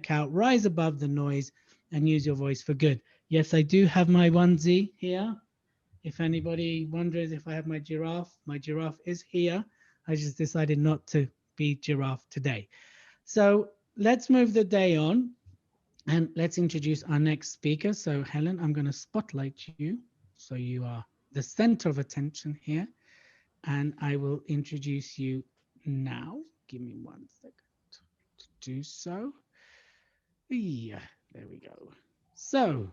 break out, rise above the noise, and use your voice for good. Yes, I do have my onesie here. If anybody wonders if I have my giraffe is here. I just decided not to be giraffe today. So let's move the day on and let's introduce our next speaker. So Helen, I'm going to spotlight you. So you are the center of attention here. And I will introduce you now. Give me 1 second to do so. Yeah, there we go. So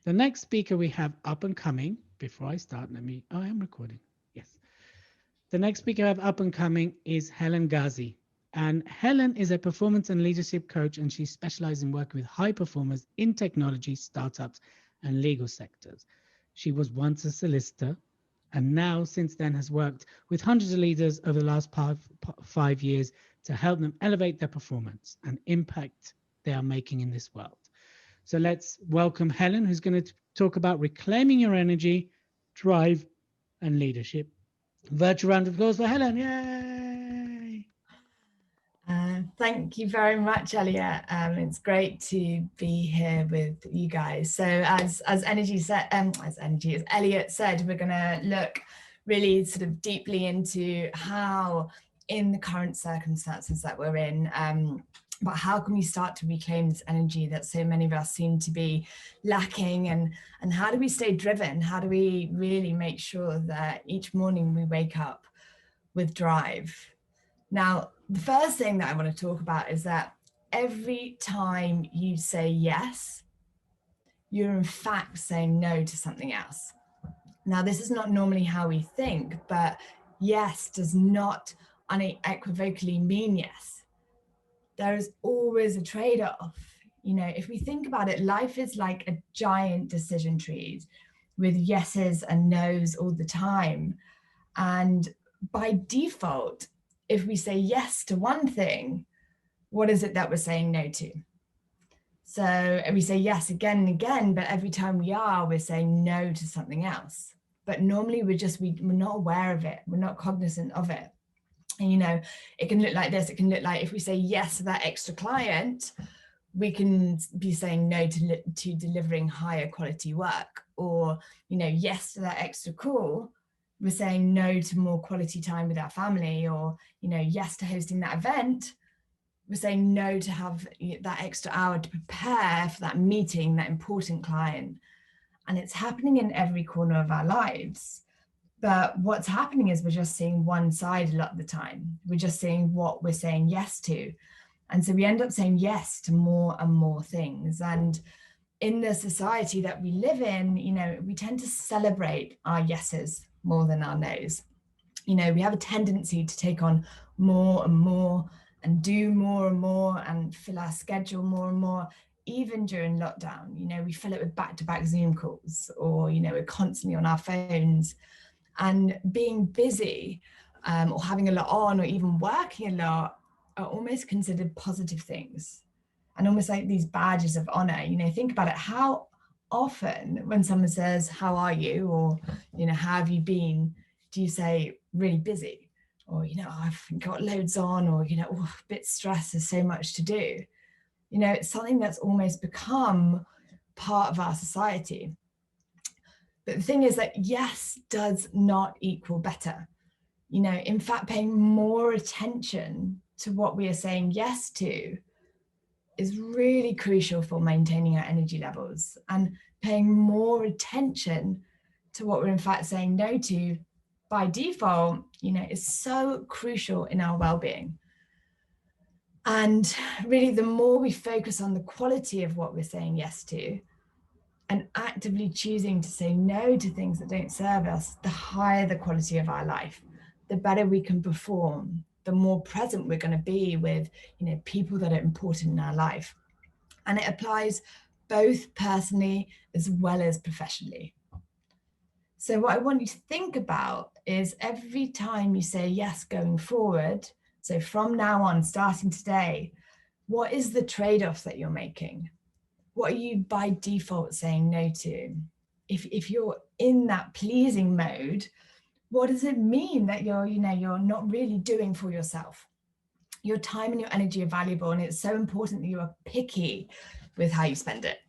the next speaker we have up and coming, before I start, I am recording. Yes. The next speaker I have up and coming is Helen Gazzi. And Helen is a performance and leadership coach, and she specializes in working with high performers in technology, startups, and legal sectors. She was once a solicitor, and now since then has worked with hundreds of leaders over the last 5 years to help them elevate their performance and impact they are making in this world. So let's welcome Helen, who's going to talk about reclaiming your energy, drive, and leadership. Virtual round of applause for Helen. Yay! Thank you very much, Elliot. It's great to be here with you guys. So as Elliot said, we're going to look really sort of deeply into how, in the current circumstances that we're in, but how can we start to reclaim this energy that so many of us seem to be lacking, and how do we stay driven? How do we really make sure that each morning we wake up with drive? Now, the first thing that I want to talk about is that every time you say yes, you're in fact saying no to something else. Now, this is not normally how we think, but yes does not unequivocally mean yes. There is always a trade-off. You know, if we think about it, life is like a giant decision tree with yeses and nos all the time. And by default, if we say yes to one thing, what is it that we're saying no to? So we say yes again and again, but every time we're saying no to something else. But normally we're not aware of it. We're not cognizant of it. And, you know, it can look like this. It can look like if we say yes to that extra client, we can be saying no to delivering higher quality work, or, you know, yes to that extra call, we're saying no to more quality time with our family, or, you know, yes to hosting that event, we're saying no to have that extra hour to prepare for that meeting, that important client. And it's happening in every corner of our lives. But what's happening is we're just seeing one side a lot of the time. We're just seeing what we're saying yes to. And so we end up saying yes to more and more things. And in the society that we live in, you know, we tend to celebrate our yeses more than our nos. You know, we have a tendency to take on more and more and do more and more and fill our schedule more and more. Even during lockdown, you know, we fill it with back-to-back Zoom calls, or, you know, we're constantly on our phones. And being busy or having a lot on, or even working a lot, are almost considered positive things, and almost like these badges of honor. You know, think about it. How often when someone says, how are you? Or, you know, how have you been? Do you say really busy? Or, you know, I've got loads on, or, you know, a bit stressed, there's so much to do. You know, it's something that's almost become part of our society. But the thing is that yes does not equal better. You know, in fact, paying more attention to what we are saying yes to is really crucial for maintaining our energy levels, and paying more attention to what we're in fact saying no to by default, you know, is so crucial in our well-being. And really, the more we focus on the quality of what we're saying yes to, and actively choosing to say no to things that don't serve us, the higher the quality of our life, the better we can perform, the more present we're going to be with, you know, people that are important in our life. And it applies both personally as well as professionally. So what I want you to think about is every time you say yes going forward, so from now on, starting today, what is the trade-off that you're making? What are you by default saying no to? If you're in that pleasing mode, what does it mean that you're not really doing for yourself? Your time and your energy are valuable, and it's so important that you are picky with how you spend it,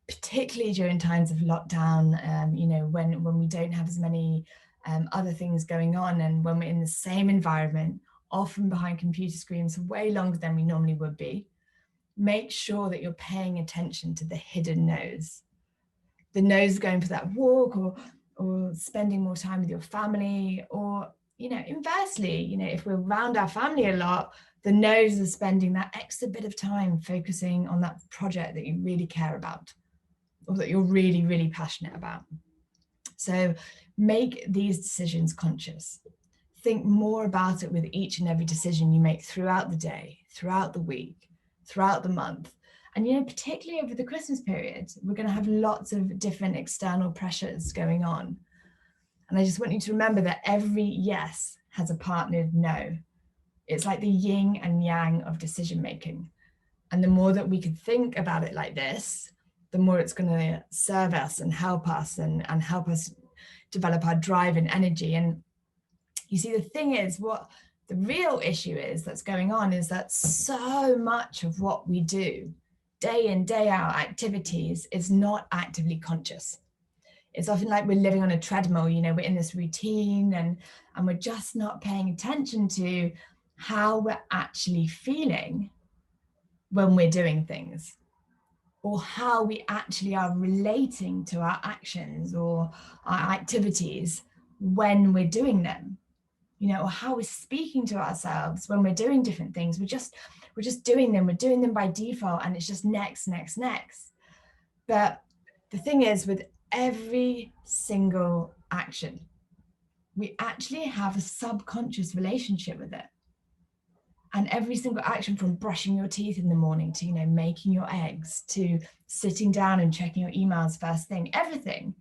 particularly during times of lockdown, when we don't have as many other things going on, and when we're in the same environment, often behind computer screens for way longer than we normally would be. Make sure that you're paying attention to the hidden no's. The no's going for that walk, or spending more time with your family, or inversely, if we're around our family a lot, the no's are spending that extra bit of time focusing on that project that you really care about, or that you're really, really passionate about. So make these decisions conscious. Think more about it with each and every decision you make throughout the day, throughout the week, throughout the month. And particularly over the Christmas period, we're going to have lots of different external pressures going on. And I just want you to remember that every yes has a partnered no. It's like the yin and yang of decision making. And the more that we can think about it like this, the more it's going to serve us and help us and help us develop our drive and energy. And you see, the thing is, what the real issue is that's going on is that so much of what we do, day in, day out activities, is not actively conscious. It's often like we're living on a treadmill, we're in this routine and we're just not paying attention to how we're actually feeling when we're doing things, or how we actually are relating to our actions or our activities when we're doing them, or how we're speaking to ourselves when we're doing different things. We're just doing them. We're doing them by default, and it's just next. But the thing is, with every single action, we actually have a subconscious relationship with it. And every single action, from brushing your teeth in the morning to, making your eggs, to sitting down and checking your emails first thing, everything,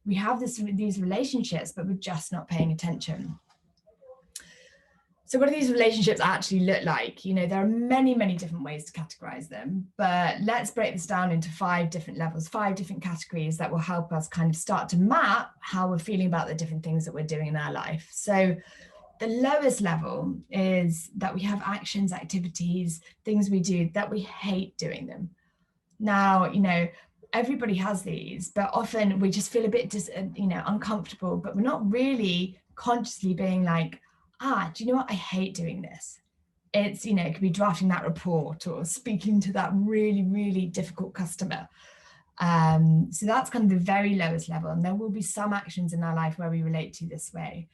we have these relationships, but we're just not paying attention. So what do these relationships actually look like? There are many, many different ways to categorize them, but let's break this down into 5 different levels, 5 different categories that will help us kind of start to map how we're feeling about the different things that we're doing in our life. So the lowest level is that we have actions, activities, things we do that we hate doing them. Now, everybody has these, but often we just feel a bit uncomfortable, but we're not really consciously being like, do you know what? I hate doing this. It's, it could be drafting that report or speaking to that really, really difficult customer. So that's kind of the very lowest level. And there will be some actions in our life where we relate to this way.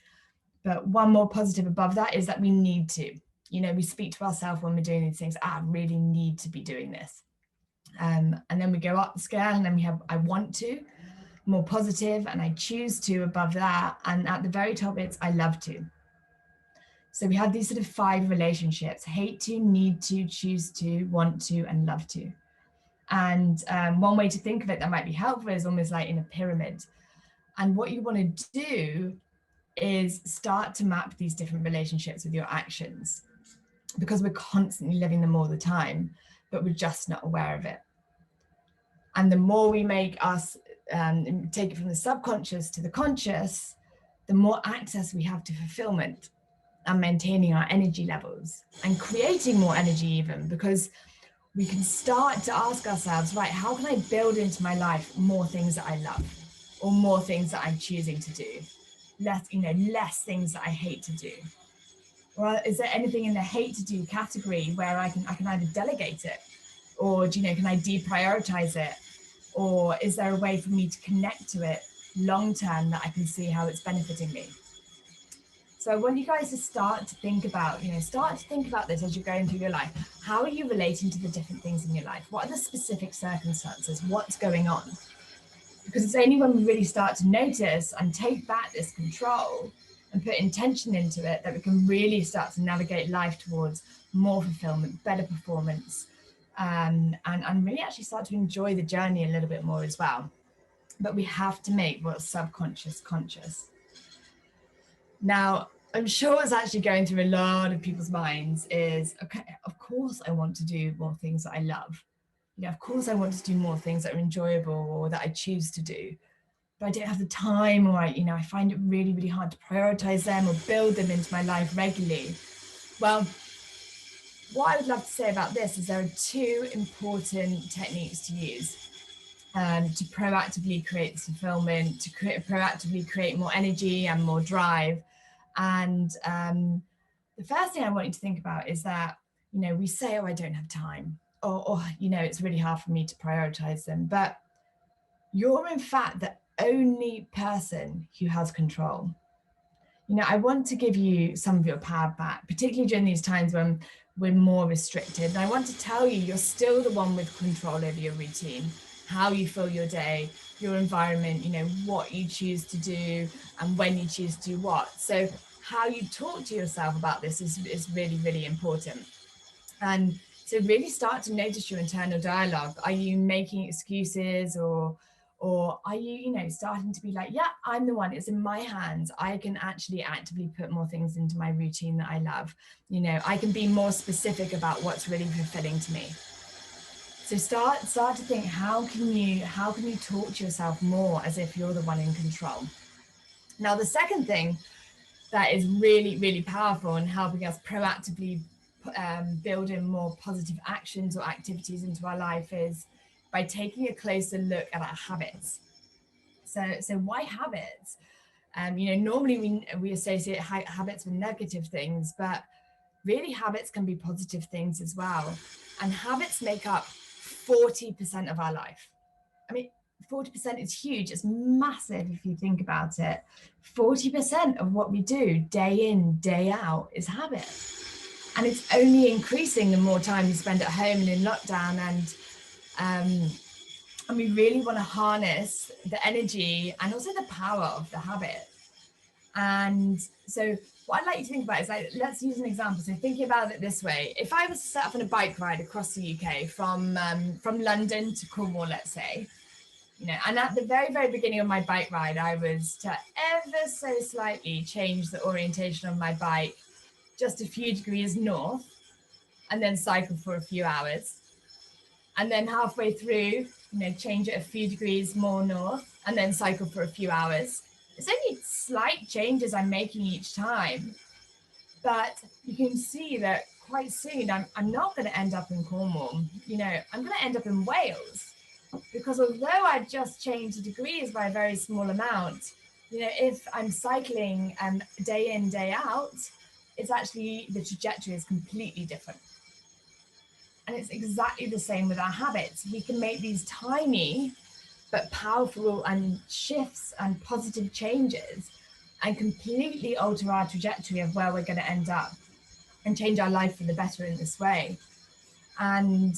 But one more positive above that is that we need to, we speak to ourselves when we're doing these things, I really need to be doing this. And then we go up the scale, and then we have, I want to, more positive, and I choose to above that. And at the very top, it's, I love to. So we have these sort of 5 relationships: hate to, need to, choose to, want to, and love to. And one way to think of it that might be helpful is almost like in a pyramid. And what you want to do is start to map these different relationships with your actions, because we're constantly living them all the time, but we're just not aware of it. And the more we make us take it from the subconscious to the conscious, the more access we have to fulfillment and maintaining our energy levels and creating more energy, even because we can start to ask ourselves, right, how can I build into my life more things that I love, or more things that I'm choosing to do? Less things that I hate to do. Or is there anything in the hate to do category where I can either delegate it, or can I deprioritize it? Or is there a way for me to connect to it long term that I can see how it's benefiting me? So I want you guys to start to think about this as you're going through your life. How are you relating to the different things in your life? What are the specific circumstances? What's going on? Because it's only when we really start to notice and take back this control and put intention into it that we can really start to navigate life towards more fulfillment, better performance, and really actually start to enjoy the journey a little bit more as well. But we have to make what's subconscious conscious. Now, I'm sure what's actually going through a lot of people's minds is, okay, of course I want to do more things that I love. Of course I want to do more things that are enjoyable or that I choose to do, but I don't have the time, or I find it really, really hard to prioritize them or build them into my life regularly. Well, what I would love to say about this is there are two important techniques to use to proactively create fulfillment, to proactively create more energy and more drive. And the first thing I want you to think about is that, you know, we say, oh, I don't have time, or you know, it's really hard for me to prioritize them. But you're in fact the only person who has control. You know, I want to give you some of your power back, particularly during these times when we're more restricted. And I want to tell you, you're still the one with control over your routine, how you fill your day, your environment, you know, what you choose to do and when you choose to do what. So how you talk to yourself about this is really, really important. And so really start to notice your internal dialogue. Are you making excuses, or are you, you know, starting to be like, yeah, I'm the one, it's in my hands. I can actually actively put more things into my routine that I love. You know, I can be more specific about what's really fulfilling to me. So start to think, how can you talk to yourself more as if you're the one in control. Now, the second thing that is really, really powerful in helping us proactively build in more positive actions or activities into our life is by taking a closer look at our habits. So why habits? You know, normally we associate habits with negative things, but really habits can be positive things as well. And habits make up 40% of our life. I mean, 40% is huge. It's massive if you think about it. 40% of what we do day in, day out is habit. And it's only increasing the more time we spend at home and in lockdown. And we really want to harness the energy and also the power of the habit. And so what I'd like you to think about is, like, let's use an example. So thinking about it this way, if I was to set up on a bike ride across the UK from London to Cornwall, let's say, you know, and at the very, very beginning of my bike ride, I was to ever so slightly change the orientation of my bike just a few degrees north and then cycle for a few hours. And then halfway through, you know, change it a few degrees more north and then cycle for a few hours. It's only slight changes I'm making each time, but you can see that quite soon I'm not going to end up in Cornwall. You know, I'm going to end up in Wales, because although I've just changed the degrees by a very small amount, you know, if I'm cycling day in, day out, it's actually, the trajectory is completely different. And it's exactly the same with our habits. We can make these tiny but powerful and shifts and positive changes and completely alter our trajectory of where we're going to end up and change our life for the better in this way. And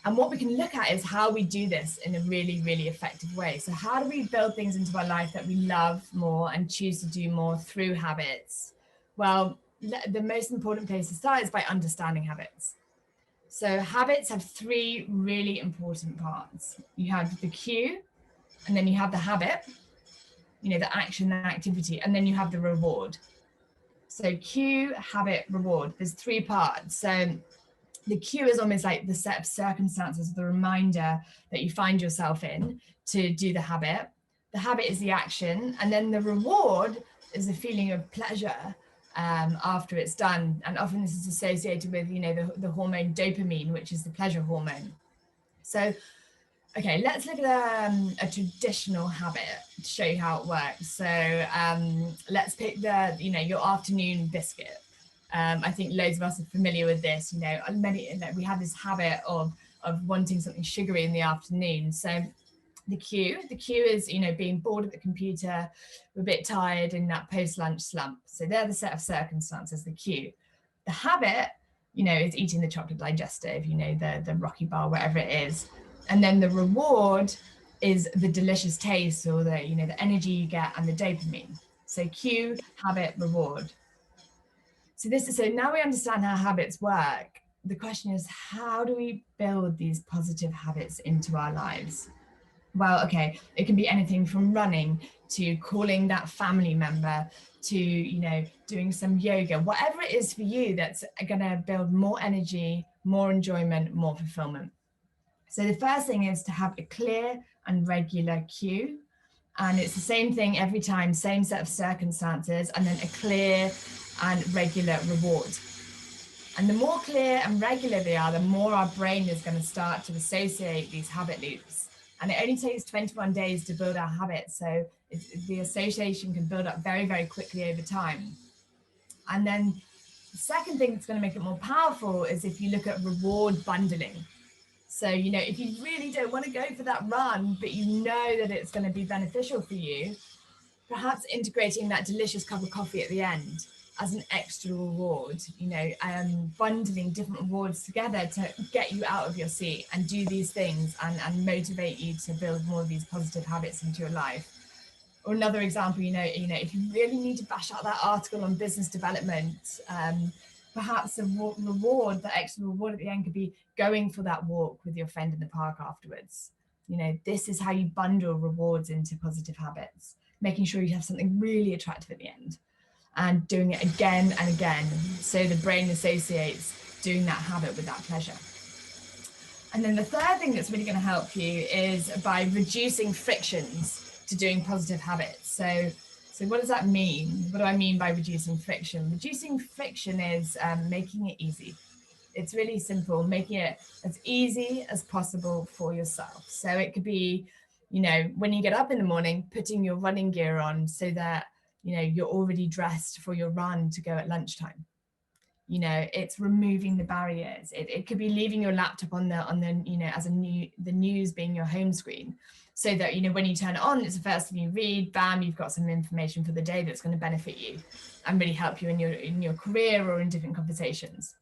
what we can look at is how we do this in a really, really effective way. So how do we build things into our life that we love more and choose to do more through habits? Well, the most important place to start is by understanding habits. So habits have three really important parts. You have the cue, and then you have the habit, you know, the action and activity, and then you have the reward. So cue, habit, reward. There's three parts. So the cue is almost like the set of circumstances, the reminder that you find yourself in to do the habit. The habit is the action, and then the reward is the feeling of pleasure after it's done. And often this is associated with, you know, the hormone dopamine, which is the pleasure hormone. So, okay, let's look at a traditional habit to show you how it works. So let's pick the, you know, your afternoon biscuit. I think loads of us are familiar with this. You know, we have this habit of wanting something sugary in the afternoon. So the cue is, you know, being bored at the computer, we're a bit tired in that post-lunch slump. So they're the set of circumstances, the cue. The habit, you know, is eating the chocolate digestive, you know, the Rocky bar, whatever it is. And then the reward is the delicious taste, or the, you know, the energy you get and the dopamine. So cue, habit, reward. So now we understand how habits work. The question is, how do we build these positive habits into our lives? Well, okay, it can be anything from running to calling that family member to, you know, doing some yoga, whatever it is for you that's going to build more energy, more enjoyment, more fulfillment. So the first thing is to have a clear and regular cue. And it's the same thing every time, same set of circumstances, and then a clear and regular reward. And the more clear and regular they are, the more our brain is going to start to associate these habit loops. And it only takes 21 days to build our habits. So the association can build up very, very quickly over time. And then the second thing that's going to make it more powerful is if you look at reward bundling. So, you know, if you really don't want to go for that run, but you know that it's going to be beneficial for you, perhaps integrating that delicious cup of coffee at the end as an extra reward, you know, bundling different rewards together to get you out of your seat and do these things and motivate you to build more of these positive habits into your life. Or another example, you know, if you really need to bash out that article on business development, perhaps the reward, the extra reward at the end could be going for that walk with your friend in the park afterwards. You know, this is how you bundle rewards into positive habits, making sure you have something really attractive at the end and doing it again and again. So the brain associates doing that habit with that pleasure. And then the third thing that's really going to help you is by reducing frictions to doing positive habits. So what does that mean? What do I mean by reducing friction? Reducing friction is making it easy. It's really simple, making it as easy as possible for yourself. So it could be, you know, when you get up in the morning, putting your running gear on so that, you know, you're already dressed for your run to go at lunchtime. You know, it's removing the barriers. It could be leaving your laptop on the you know, as the news being your home screen, so that, you know, when you turn it on, it's the first thing you read. Bam, you've got some information for the day that's going to benefit you and really help you in your career or in different conversations.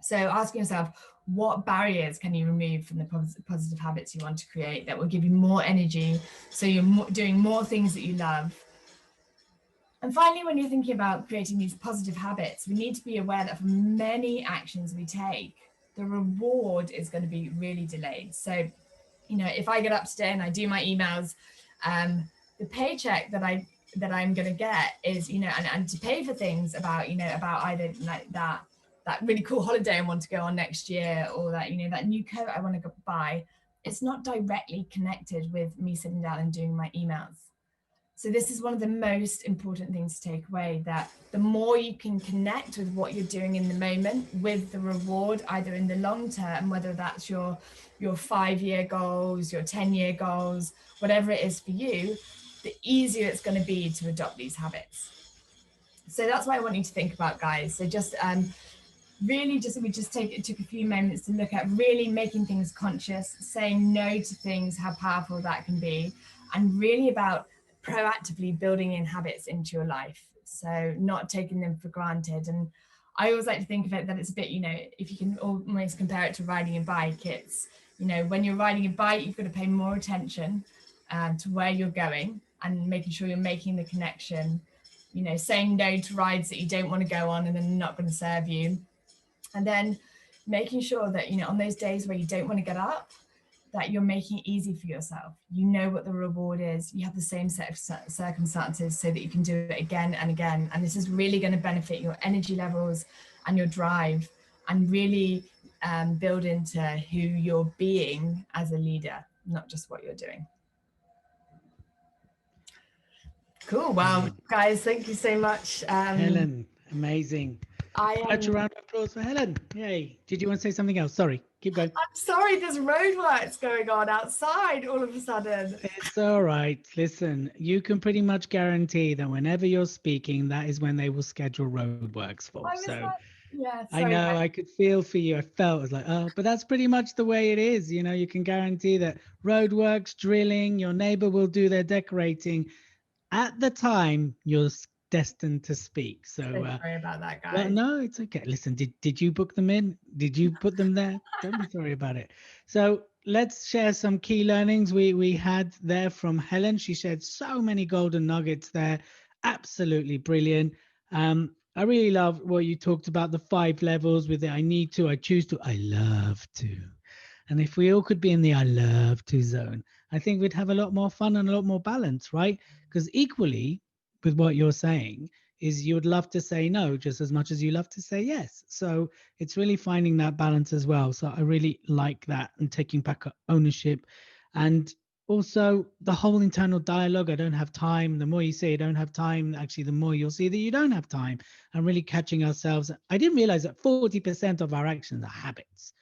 So asking yourself, what barriers can you remove from the positive habits you want to create that will give you more energy, so you're doing more things that you love? And finally, when you're thinking about creating these positive habits, we need to be aware that for many actions we take, the reward is going to be really delayed. So, you know, if I get up today and I do my emails, the paycheck that I'm going to get is, you know, and to pay for things about, you know, about either like that really cool holiday I want to go on next year, or that, you know, that new coat I want to go buy, it's not directly connected with me sitting down and doing my emails. So this is one of the most important things to take away, that the more you can connect with what you're doing in the moment with the reward, either in the long term, whether that's your 5-year goals, your 10-year goals, whatever it is for you, the easier it's going to be to adopt these habits. So that's what I want you to think about, guys. So just really we took a few moments to look at really making things conscious, saying no to things, how powerful that can be, and really about proactively building in habits into your life. So not taking them for granted. And I always like to think of it that it's a bit, you know, if you can almost compare it to riding a bike, it's, you know, when you're riding a bike, you've got to pay more attention to where you're going and making sure you're making the connection, you know, saying no to rides that you don't want to go on and then not going to serve you. And then making sure that, you know, on those days where you don't want to get up, that you're making it easy for yourself. You know what the reward is. You have the same set of circumstances so that you can do it again and again. And this is really going to benefit your energy levels and your drive, and really build into who you're being as a leader, not just what you're doing. Cool. Wow, guys, thank you so much. Helen, amazing. Virtual round of applause for Helen. Yay. Did you want to say something else? Sorry, keep going. I'm sorry, there's roadworks going on outside all of a sudden. It's all right. Listen, you can pretty much guarantee that whenever you're speaking, that is when they will schedule roadworks for. So yeah, I know, I could feel for you. I felt, I was like, oh, but that's pretty much the way it is. You know, you can guarantee that roadworks, drilling, your neighbor will do their decorating at the time you're destined to speak. So sorry about that, guys. Well, no, it's okay. Listen, did you book them in? Did you put them there? Don't be sorry about it. So let's share some key learnings we had there from Helen. She shared so many golden nuggets there. Absolutely brilliant. I really love what you talked about, the 5 levels with the I need to, I choose to, I love to. And if we all could be in the I love to zone, I think we'd have a lot more fun and a lot more balance, right? Because equally with what you're saying is you would love to say no just as much as you love to say yes. So it's really finding that balance as well. So I really like that, and taking back ownership. And Also, the whole internal dialogue, I don't have time. The more you say you don't have time, actually, the more you'll see that you don't have time. And really catching ourselves. I didn't realize that 40% of our actions are habits.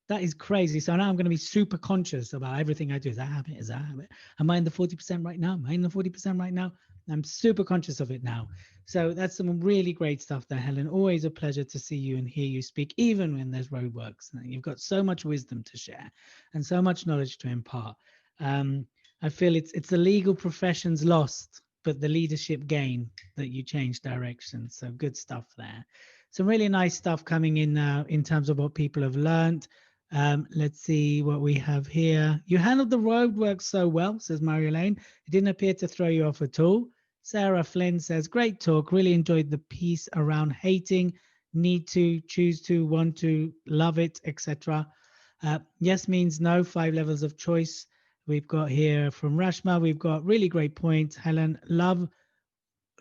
That is crazy. So now I'm going to be super conscious about everything I do. Is that habit? Is that habit? Am I in the 40% right now? Am I in the 40% right now? I'm super conscious of it now. So that's some really great stuff there, Helen. Always a pleasure to see you and hear you speak, even when there's roadworks. You've got so much wisdom to share and so much knowledge to impart. I feel it's the legal profession's lost, but the leadership gain that you change direction. So good stuff there. Some really nice stuff coming in now in terms of what people have learned. Let's see what we have here. You handled the roadwork so well, says Mario Lane. It didn't appear to throw you off at all. Sarah Flynn says, great talk. Really enjoyed the piece around hating, need to, choose to, want to, love it, etc. Yes means no, 5 levels of choice. We've got here from Rashma. We've got really great points. Helen, love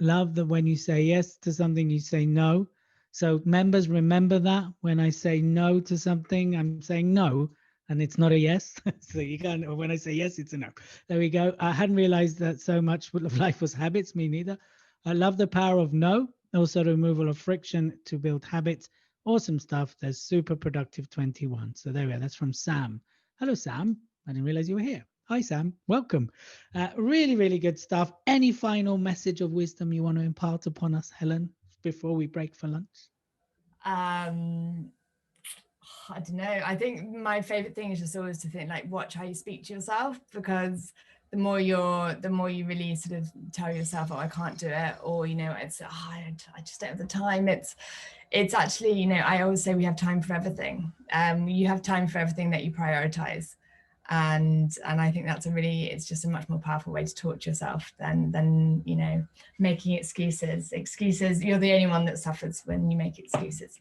that when you say yes to something, you say no. So members, remember that when I say no to something, I'm saying no, and it's not a yes. So you can't, or when I say yes, it's a no. There we go. I hadn't realized that so much of life was habits, me neither. I love the power of no, also the removal of friction to build habits. Awesome stuff. There's super productive 21. So there we are. That's from Sam. Hello, Sam. I didn't realize you were here. Hi, Sam. Welcome. Really, really good stuff. Any final message of wisdom you want to impart upon us, Helen, before we break for lunch? I don't know. I think my favorite thing is just always to think, like, watch how you speak to yourself, because the more you really sort of tell yourself, oh, I can't do it, or, you know, it's, oh, I just don't have the time. It's actually, you know, I always say we have time for everything. You have time for everything that you prioritize. And I think that's it's just a much more powerful way to talk to yourself than, you know, making excuses. You're the only one that suffers when you make excuses.